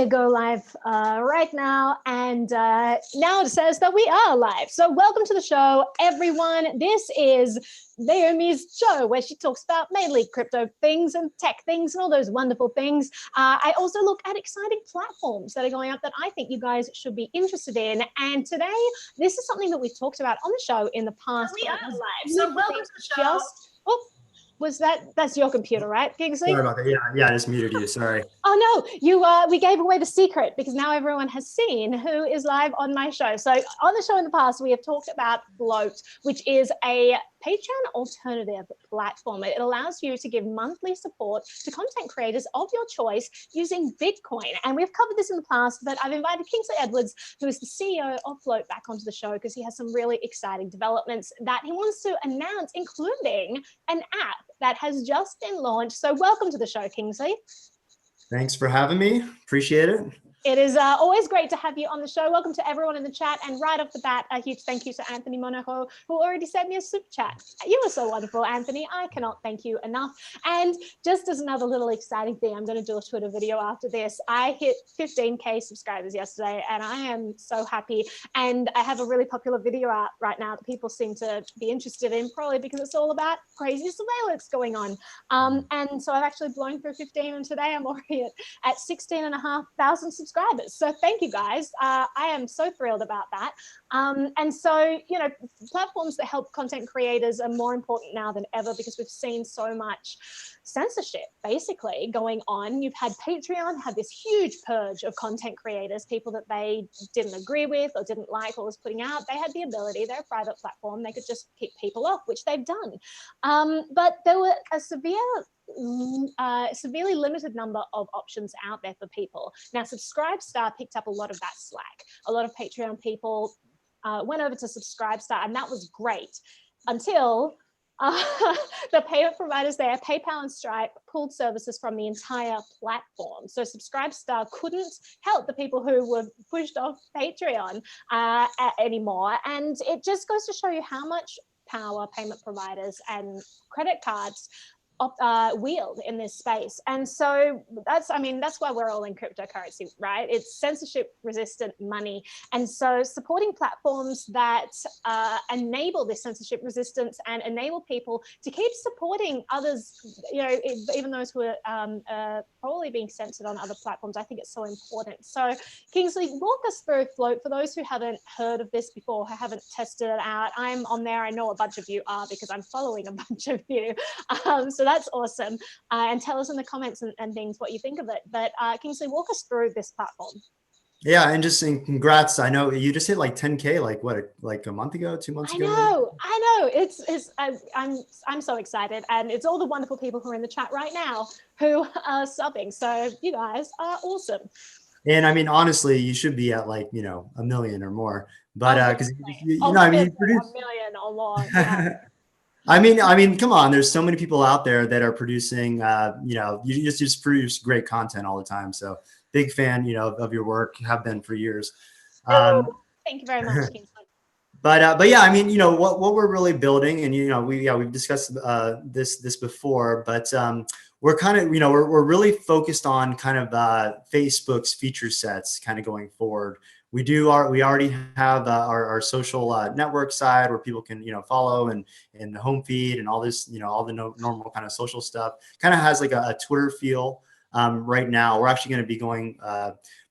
go live right now, and now it says that we are live. So welcome to the show, everyone. This is Naomi's show where she talks about mainly crypto things and tech things and all those wonderful things. I also look at exciting platforms that are going up that I think you guys should be interested in. And today, this is something that we've talked about on the show in the past. We are live. So welcome to the show. That's your computer, right, Kingsley? Sorry about that. Yeah, I just muted you. Sorry. Oh no, we gave away the secret because now everyone has seen who is live on my show. So on the show in the past, we have talked about Float, which is a Patreon alternative platform. It allows you to give monthly support to content creators of your choice using Bitcoin. And we've covered this in the past, but I've invited Kingsley Edwards, who is the CEO of Float, back onto the show because he has some really exciting developments that he wants to announce, including an app that has just been launched. So welcome to the show, Kingsley. Thanks for having me. Appreciate it. It is always great to have you on the show. Welcome to everyone in the chat. And right off the bat, a huge thank you to Anthony Monaco, who already sent me a super chat. You were so wonderful, Anthony. I cannot thank you enough. And just as another little exciting thing, I'm going to do a Twitter video after this. I hit 15K subscribers yesterday, and I am so happy. And I have a really popular video out right now that people seem to be interested in, probably because it's all about crazy surveillance going on. And so I've actually blown through 15, and today I'm already at 16,500 subscribers. So thank you guys. I am so thrilled about that. And so, you know, platforms that help content creators are more important now than ever because we've seen so much censorship basically going on. You've had Patreon have this huge purge of content creators, people that they didn't agree with or didn't like or was putting out. They had the ability, they're a private platform, they could just kick people off, which they've done. But there were a severely limited number of options out there for people. Now, Subscribestar picked up a lot of that slack. A lot of Patreon people went over to Subscribestar, and that was great until the payment providers there, PayPal and Stripe, pulled services from the entire platform. So Subscribestar couldn't help the people who were pushed off Patreon anymore. And it just goes to show you how much power payment providers and credit cards wield in this space. And so that's why we're all in cryptocurrency, right? It's censorship resistant money. And so supporting platforms that enable this censorship resistance and enable people to keep supporting others, you know, even those who are probably being censored on other platforms, I think it's so important. So Kingsley, walk us through Float for those who haven't heard of this before, who haven't tested it out. I'm on there. I know a bunch of you are because I'm following a bunch of you. So that's awesome. And tell us in the comments and things what you think of it. But Kingsley, walk us through this platform. Yeah, and just saying congrats. I know you just hit like 10K, like a month ago, 2 months ago. I know. I'm so excited, and it's all the wonderful people who are in the chat right now who are subbing. So you guys are awesome. And I mean, honestly, you should be at like, you know, 1 million or more. But because you know, I mean, you produce 1 million or more. Yeah. I mean, come on. There's so many people out there that are producing. You know, you just produce great content all the time. So big fan, you know, of your work. Have been for years. Thank you very much, Kingsley. But yeah, I mean, you know, what we're really building, and you know, we've discussed this before, but we're kind of, you know, we're really focused on kind of Facebook's feature sets kind of going forward. We already have our social network side where people can, you know, follow and the home feed and all this, you know, all the normal kind of social stuff. Kind of has like a Twitter feel. Right now, we're actually going to be going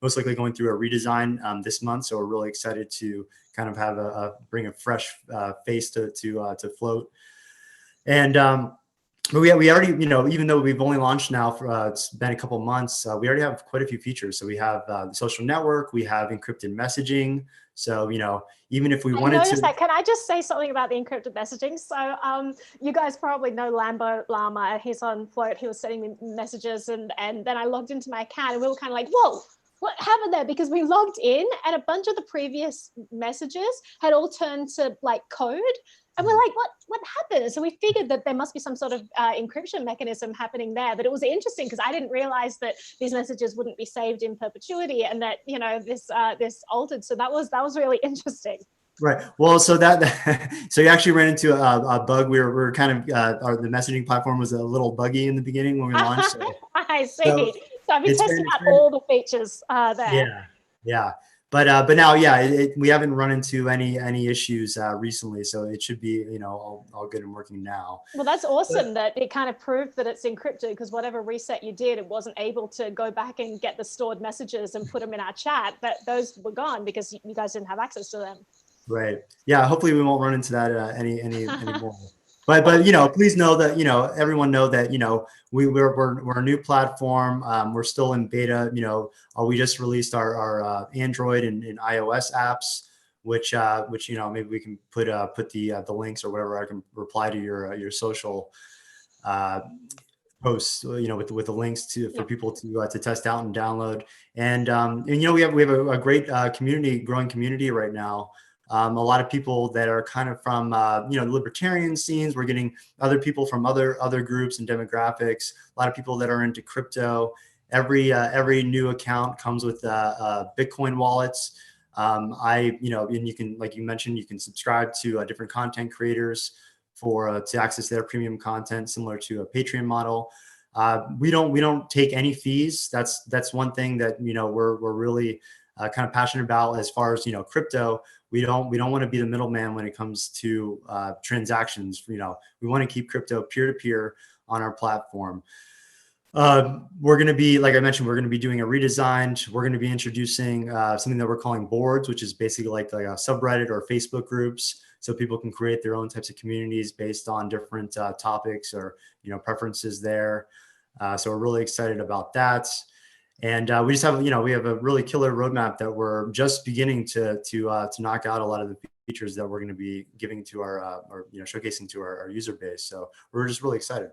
most likely going through a redesign this month. So we're really excited to kind of have bring a fresh face to Float. And but we already, you know, even though we've only launched now for it's been a couple months, we already have quite a few features. So we have the social network, we have encrypted messaging. So, you know, even if we wanted to. That. Can I just say something about the encrypted messaging? So you guys probably know Lambo Llama. He's on Float. He was sending me messages, and then I logged into my account, and we were kind of like, whoa, what happened there? Because we logged in, and a bunch of the previous messages had all turned to like code. And we're like, what happened? And so we figured that there must be some sort of encryption mechanism happening there. But it was interesting because I didn't realize that these messages wouldn't be saved in perpetuity, and that, you know, this altered. So that was really interesting. Right. Well, so so you actually ran into a bug. We were kind of the messaging platform was a little buggy in the beginning when we launched. So, I see. So I've been It's testing been, out all the features there. yeah, yeah. But now, yeah, we haven't run into any issues recently, so it should be, you know, all good and working now. Well, that's awesome that it kind of proved that it's encrypted, because whatever reset you did, it wasn't able to go back and get the stored messages and put them in our chat. But those were gone because you guys didn't have access to them. Right. Yeah. Hopefully we won't run into that anymore. But you know, please know that, you know, everyone know that, you know, we're a new platform. We're still in beta. You know, we just released our Android and iOS apps, which you know, maybe we can put the links or whatever. I can reply to your social posts, you know, with the links for people to test out and download. And you know, we have a great growing community right now. A lot of people that are kind of from you know, the libertarian scenes. We're getting other people from other groups and demographics. A lot of people that are into crypto. Every new account comes with Bitcoin wallets. You know, and you can, like you mentioned, you can subscribe to different content creators to access their premium content, similar to a Patreon model. We don't take any fees. That's one thing that, you know, we're really kind of passionate about as far as, you know, crypto. We don't want to be the middleman when it comes to transactions. You know, we want to keep crypto peer-to-peer on our platform. We're going to be, like I mentioned, we're going to be doing a redesign. We're going to be introducing something that we're calling boards, which is basically like a subreddit or Facebook groups, so people can create their own types of communities based on different topics or, you know, preferences there. So we're really excited about that. And we just have, you know, we have a really killer roadmap that we're just beginning to knock out a lot of the features that we're going to be giving to or you know, showcasing to our user base. So we're just really excited.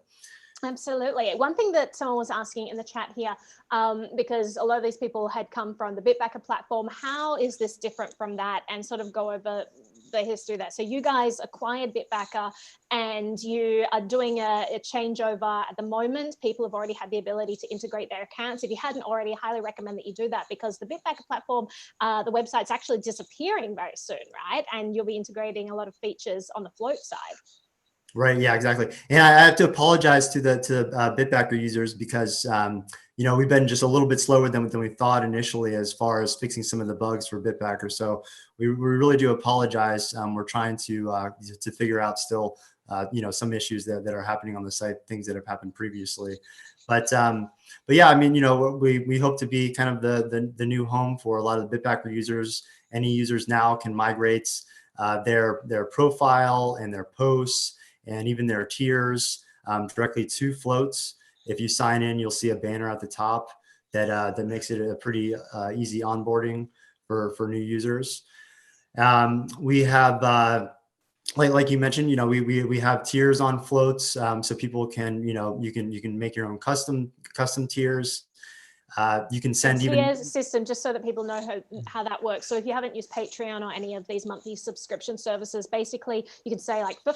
Absolutely. One thing that someone was asking in the chat here, because a lot of these people had come from the Bitbacker platform, how is this different from that? And sort of go over the history of that. So you guys acquired Bitbacker and you are doing a changeover at the moment. People have already had the ability to integrate their accounts. If you hadn't already, I highly recommend that you do that, because the Bitbacker platform, the website's actually disappearing very soon, right? And you'll be integrating a lot of features on the float side. Right. Yeah, exactly. And I have to apologize to Bitbacker users, because you know, we've been just a little bit slower than we thought initially as far as fixing some of the bugs for Bitbacker. So we really do apologize. We're trying to figure out still you know, some issues that are happening on the site, things that have happened previously. But yeah, I mean, you know, we hope to be kind of the new home for a lot of the Bitbacker users. Any users now can migrate their profile and their posts and even their tiers directly to floats. If you sign in, you'll see a banner at the top that makes it a pretty easy onboarding for new users. We have, like you mentioned, you know, we have tiers on floats, so people can, you know, you can make your own custom tiers. You can send tier system, just so that people know how that works. So if you haven't used Patreon or any of these monthly subscription services, basically you can say, like, for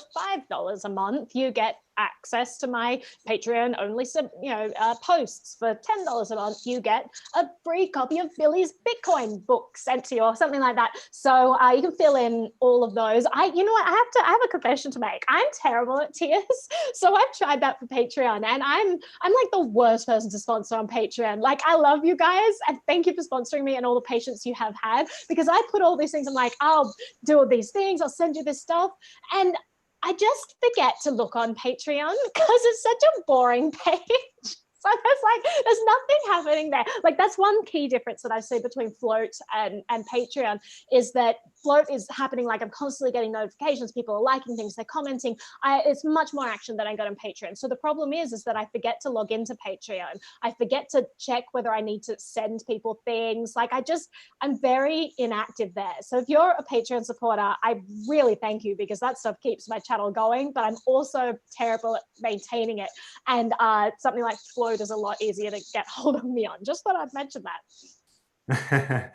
$5 a month, you get access to my Patreon only, posts. For $10 a month, you get a free copy of Billy's Bitcoin book sent to you, or something like that. So you can fill in all of those. You know what? I have a confession to make. I'm terrible at tiers, so I've tried that for Patreon, and I'm like the worst person to sponsor on Patreon. Like, I love you guys, and thank you for sponsoring me and all the patience you have had, because I put all these things. I'm like, I'll do all these things. I'll send you this stuff, and I just forget to look on Patreon because it's such a boring page. So there's nothing happening there. Like, that's one key difference that I see between Float and Patreon, is that Float is happening, like, I'm constantly getting notifications, people are liking things, they're commenting. It's much more action than I got on Patreon. So the problem is that I forget to log into Patreon. I forget to check whether I need to send people things. Like, I'm very inactive there. So if you're a Patreon supporter, I really thank you, because that stuff keeps my channel going, but I'm also terrible at maintaining it. And something like Float is a lot easier to get hold of me on. Just thought I'd mention that.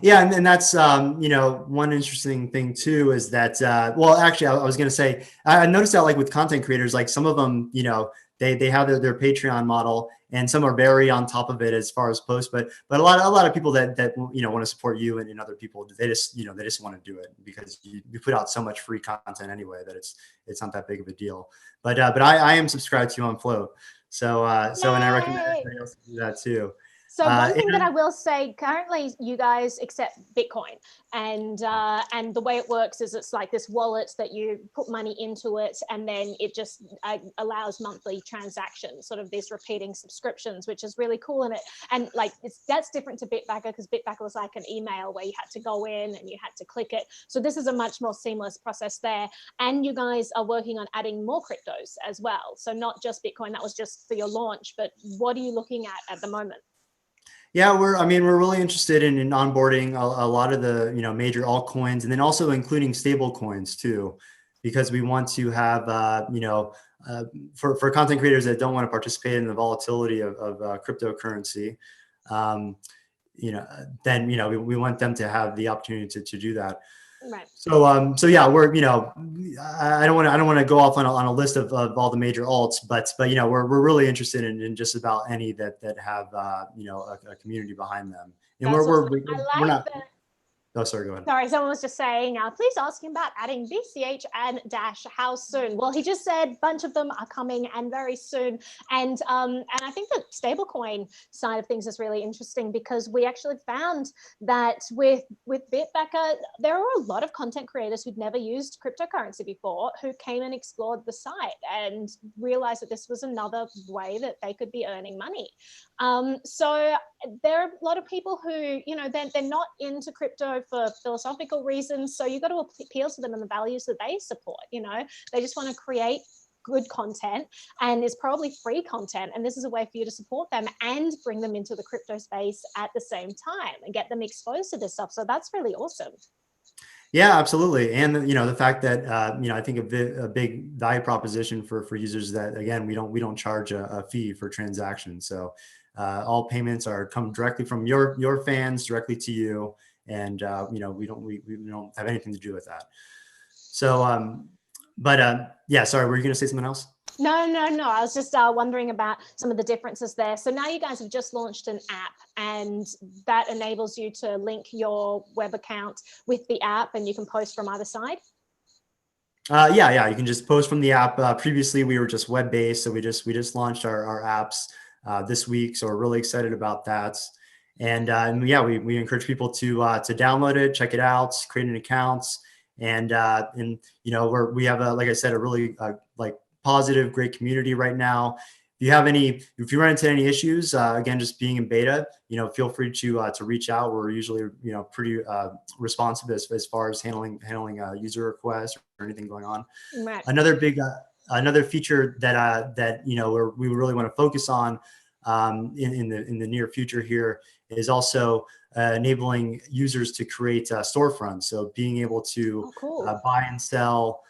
Yeah, and that's you know, one interesting thing too is that well, actually, I was going to say, I noticed that, like, with content creators, like, some of them, you know, they have their Patreon model, and some are very on top of it as far as posts, but a lot of people that you know, want to support you and other people, they just, you know, they just want to do it because you put out so much free content anyway that it's not that big of a deal. But I am subscribed to you on Float. And I recommend everybody else to do that too. So one thing that I will say, currently you guys accept Bitcoin, and the way it works is it's like this wallet that you put money into it, and then it just allows monthly transactions, sort of these repeating subscriptions, which is really cool. And like that's different to Bitbacker, because Bitbacker was like an email where you had to go in and you had to click it. So this is a much more seamless process there. And you guys are working on adding more cryptos as well. So not just Bitcoin, that was just for your launch, but what are you looking at the moment? Yeah, we're really interested in onboarding a lot of the, major altcoins, and then also including stable coins too, because we want to have, for content creators that don't want to participate in the volatility of cryptocurrency, then, we want them to have the opportunity to do that. Right. So yeah, we're, I don't want to go off on a list of all the major alts, but we're really interested in just about any that have a community behind them, and we're not. Oh, sorry, go ahead. Sorry, someone was just saying, please ask him about adding BCH and Dash. How soon? Well, he just said a bunch of them are coming and very soon. And I think the stablecoin side of things is really interesting, because we actually found that with Bitbacker, there are a lot of content creators who'd never used cryptocurrency before who came and explored the site and realized that this was another way that they could be earning money. So there are a lot of people who, they're not into crypto for philosophical reasons. So you've got to appeal to them and the values that they support. They just want to create good content, and it's probably free content. And this is a way for you to support them and bring them into the crypto space at the same time and get them exposed to this stuff. So that's really awesome. Yeah, absolutely. And the fact that I think a big value proposition for users that, again, we don't charge a fee for transactions. So all payments come directly from your fans directly to you, and we don't have anything to do with that. So yeah, sorry, were you going to say something else? No. I was just wondering about some of the differences there. So now you guys have just launched an app, and that enables you to link your web account with the app, and you can post from either side. Yeah, you can just post from the app. Previously, we were just web-based, so we just launched our apps this week. So we're really excited about that. And yeah, we encourage people to download it, check it out, create an account, and we have like I said, a really positive, great community right now. If you run into any issues, again, just being in beta, feel free to reach out. We're usually, pretty responsive as far as handling user requests or anything going on. Right. Another feature that we really want to focus on in the near future here is also enabling users to create storefronts. So being able to buy and sell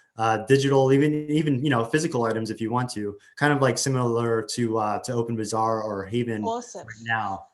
digital, even physical items if you want to, kind of like similar to OpenBazaar or Haven right now.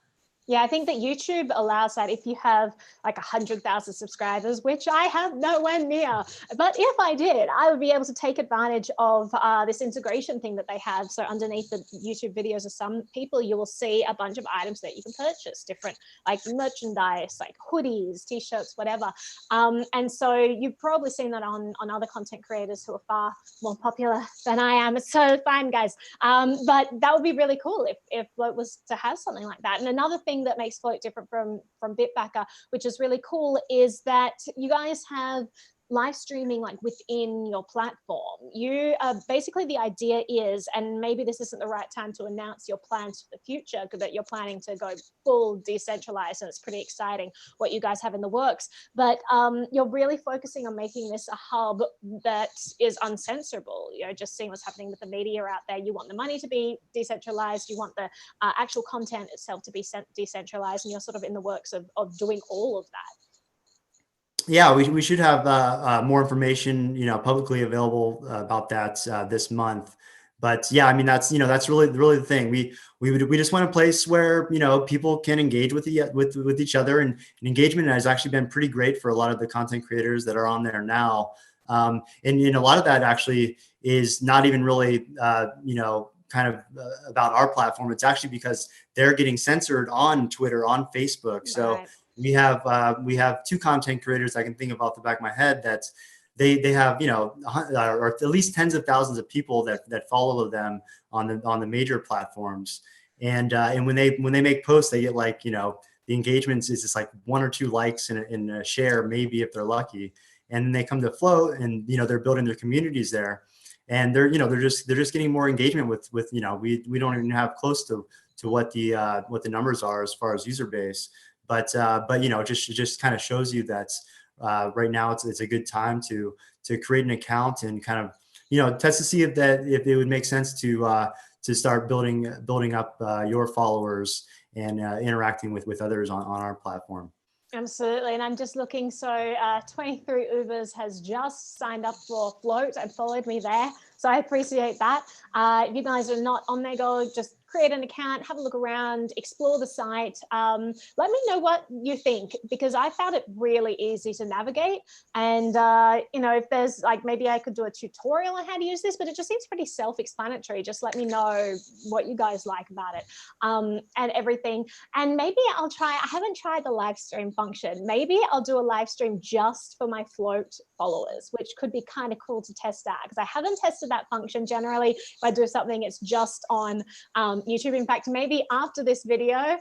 Yeah, I think that YouTube allows that if you have like 100,000 subscribers, which I have nowhere near. But if I did, I would be able to take advantage of this integration thing that they have. So underneath the YouTube videos of some people, you will see a bunch of items that you can purchase, different like merchandise, like hoodies, t-shirts, whatever. And so you've probably seen that on other content creators who are far more popular than I am. It's so fine, guys. But that would be really cool if Float was to have something like that. And another thing that makes Float different from Bitbacker, which is really cool, is that you guys have live streaming like within your platform. You basically, the idea is, and maybe this isn't the right time to announce your plans for the future, that you're planning to go full decentralized, and it's pretty exciting what you guys have in the works, but you're really focusing on making this a hub that is uncensorable. Just seeing what's happening with the media out there. You want the money to be decentralized, you want the actual content itself to be decentralized, and you're sort of in the works of doing all of that. Yeah, we should have more information, publicly available about that this month. But yeah, I mean, that's really the thing. We just want a place where people can engage with each other, and engagement has actually been pretty great for a lot of the content creators that are on there now. And a lot of that actually is not even really kind of about our platform. It's actually because they're getting censored on Twitter, on Facebook. Right. So we have two content creators I can think of off the back of my head that they have or at least tens of thousands of people that follow them on the major platforms. And when they make posts, they get like, the engagements is just like 1 or 2 likes in a share, maybe if they're lucky. And then they come to Float, and they're building their communities there, and they're just getting more engagement with we don't even have close to what the numbers are as far as user base. But it just kind of shows you that right now it's a good time to create an account and kind of test to see if it would make sense to start building up your followers and interacting with others on our platform. Absolutely. And I'm just looking. So 23 Ubers has just signed up for Float and followed me there. So I appreciate that. If you guys are not on there, go just create an account, have a look around, explore the site. Let me know what you think, because I found it really easy to navigate. And, if there's like, maybe I could do a tutorial on how to use this, but it just seems pretty self-explanatory. Just let me know what you guys like about it and everything. And maybe I'll try, I haven't tried the live stream function. Maybe I'll do a live stream just for my Float followers, which could be kind of cool to test out, because I haven't tested that function. Generally, if I do something, it's just on YouTube. In fact, maybe after this video,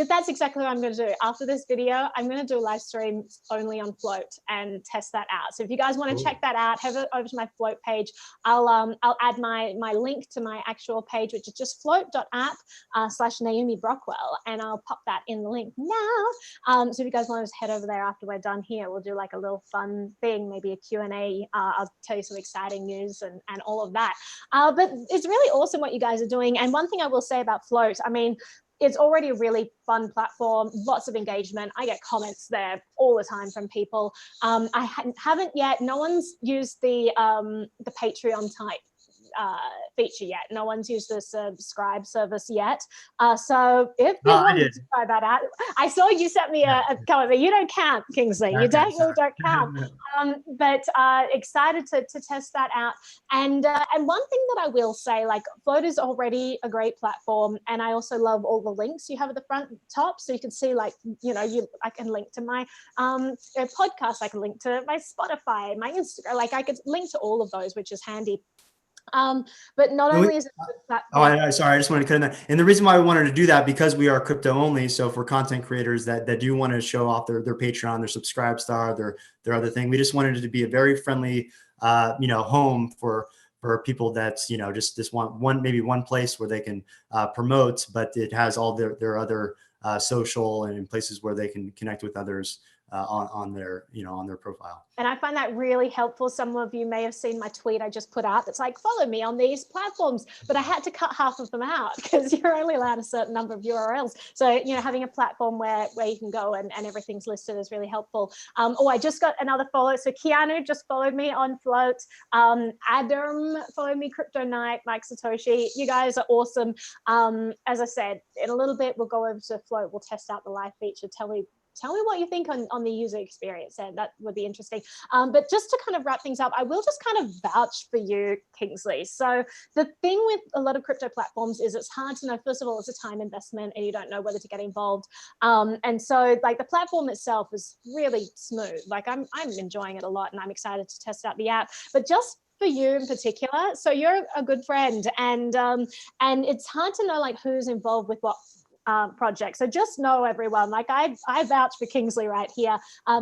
that's exactly what I'm going to do. After this video, I'm going to do a live stream only on Float and test that out. So if you guys want to check that out, head over to my Float page. I'll add my link to my actual page, which is just float.app/Naomi Brockwell, and I'll pop that in the link now. So if you guys want to just head over there after we're done here, we'll do like a little fun thing, maybe a Q&A. I'll tell you some exciting news and all of that. But it's really awesome what you guys are doing. And one thing I will say about Float, I mean, it's already a really fun platform, lots of engagement. I get comments there all the time from people. I haven't yet, no one's used the Patreon type feature yet. No one's used the subscribe service yet. So if you want to try that out, I saw you sent me a comment, but you don't count, Kingsley. You definitely don't count. But excited to test that out. And one thing that I will say, like, Float is already a great platform, and I also love all the links you have at the front top, so you can see, like, I can link to my podcast, I can link to my Spotify, my Instagram, like I could link to all of those, which is handy. But not only is it sorry, I just wanted to cut in there. And the reason why we wanted to do that, because we are crypto only. So for content creators that do want to show off their Patreon, their Subscribe Star, their other thing, we just wanted it to be a very friendly, home for people that's, just want maybe one place where they can promote, but it has all their other social and places where they can connect with others on their profile. And I find that really helpful. Some of you may have seen my tweet I just put out. It's like, follow me on these platforms, but I had to cut half of them out because you're only allowed a certain number of URLs. So, having a platform where you can go and everything's listed is really helpful. I just got another follow. So Keanu just followed me on Float. Adam followed me, Crypto Night, Mike Satoshi. You guys are awesome. As I said, in a little bit, we'll go over to Float. We'll test out the live feature. Tell me what you think on the user experience, and that would be interesting. But just to kind of wrap things up, I will just kind of vouch for you, Kingsley. So the thing with a lot of crypto platforms is it's hard to know. First of all, it's a time investment and you don't know whether to get involved. And so like the platform itself is really smooth. Like I'm enjoying it a lot, and I'm excited to test out the app. But just for you in particular, so you're a good friend, and it's hard to know like who's involved with what project. So just know, everyone, like I vouch for Kingsley right here.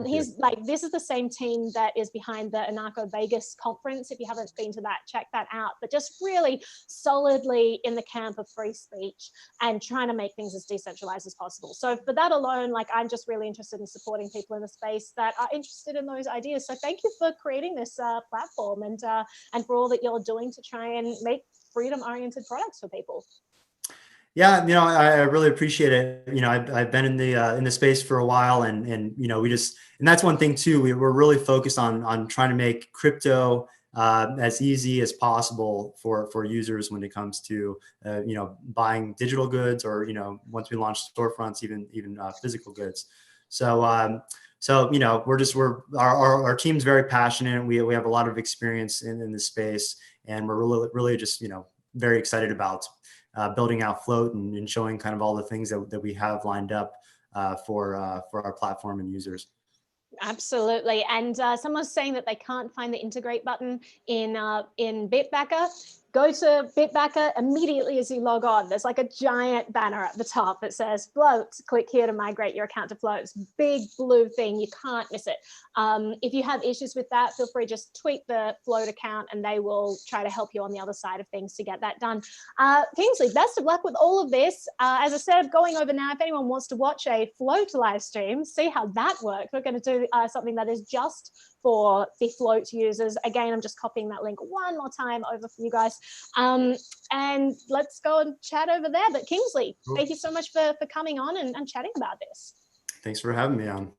He's like, this is the same team that is behind the Monaco Vegas conference. If you haven't been to that, check that out. But just really solidly in the camp of free speech and trying to make things as decentralized as possible. So for that alone, like I'm just really interested in supporting people in the space that are interested in those ideas. So thank you for creating this platform and for all that you're doing to try and make freedom-oriented products for people. Yeah, I really appreciate it. I've been in the space for a while, and that's one thing too. We're really focused on trying to make crypto as easy as possible for users when it comes to buying digital goods, or once we launch storefronts, even physical goods. So our team's very passionate. We have a lot of experience in this space, and we're really just very excited about building out Float and showing kind of all the things that we have lined up for our platform and users. Absolutely. And someone's saying that they can't find the integrate button in Bitbacker. go to Bitbacker immediately as you log on. There's like a giant banner at the top that says Float. Click here to migrate your account to Float. It's a big blue thing. You can't miss it. If you have issues with that, feel free, just tweet the Float account and they will try to help you on the other side of things to get that done. Kingsley, best of luck with all of this. As I said, going over now, if anyone wants to watch a Float live stream, see how that works. We're going to do something that is just for the Float users. Again, I'm just copying that link one more time over for you guys. And let's go and chat over there. But Kingsley, thank you so much for coming on and chatting about this. Thanks for having me on.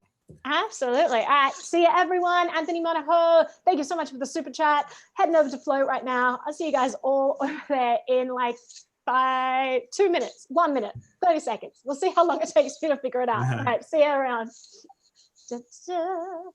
Absolutely. All right. See you, everyone. Anthony Monaco, thank you so much for the super chat. Heading over to Float right now. I'll see you guys all over there in like 2 minutes, 1 minute, 30 seconds. We'll see how long it takes me to figure it out. All right. See you around. Da, da.